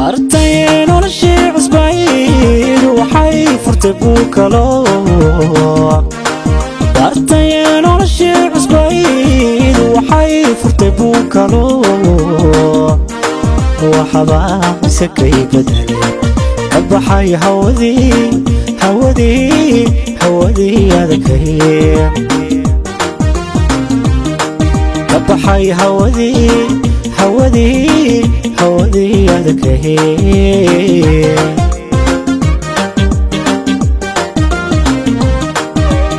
bartay noloshii cusbayd waxay furtay buukalo bartay noloshii cusbayd waxay furtay buukalo waxba sakay badalay ka baxay hawadii adakay ka baxay hawadii adakay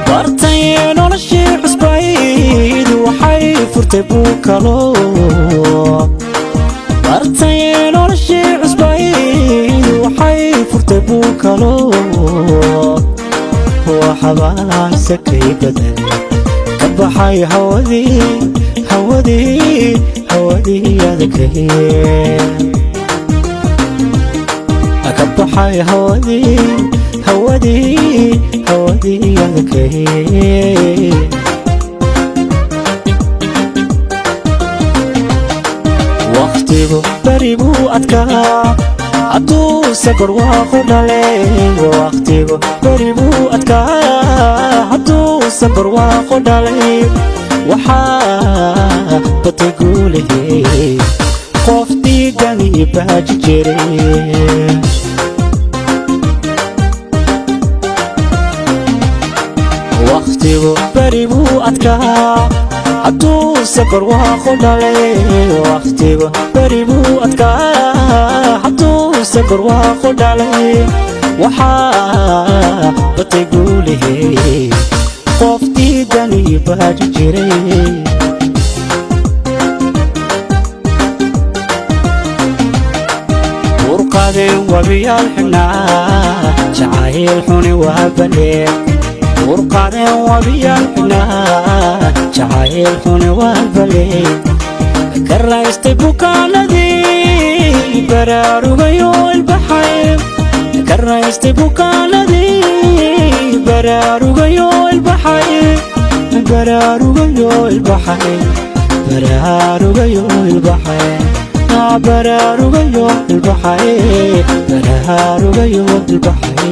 bartay noloshii cusbayd waxay furtay buukalo bartay noloshii cusbayd waxay furtay buukalo waxba sakay badalay ka baxay hawadii adakay ka baxay hawadii adakay waqtigu bari buu adkaa hadduu safar waaqu dhalay waqtigu bari buu adkaa hadduu safar waaqu dhalay waxaa batay guulahey qof dhiigani baaji jiray waqtigu bari buu adkaa hadduu safar waaqu dhalay waqtigu bari buu adkaa hadduu safar waaqu dhalay waxaa batay guulahey qof dhiigani baaji jiray urqadeen wabiyaal xidhnaa jacayl xuni waa balee urqadeen wabiyaal xidhnaa jacayl xuni waa balee ka raystay bukaanadii baraarugayo ilbaxay ka raystay bukaanadii baraarugayo ilbaxay baraarugayo ilbaxay baraarugayo ilbaxay baraarugayo ilbaxay baraarugayo ilbaxay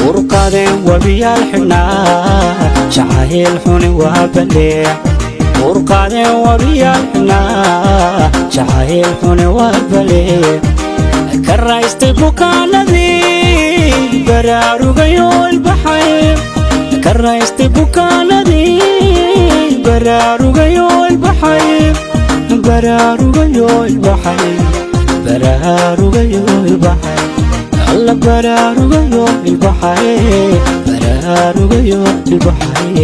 urqadeen wabiyaal xidhnaa jacayl xuni waa balee urqadeen wabiyaal xidhnaa jacayl xuni waa balee ka raystay bukaanadii baraarugayo ilbaxay ka raystay bukaanadii baraarugayo ilbaxay baraarugayo ilbaxay baraarugayo ilbaxay alla baraarugayo ilbaxay baraarugayo ilbaxay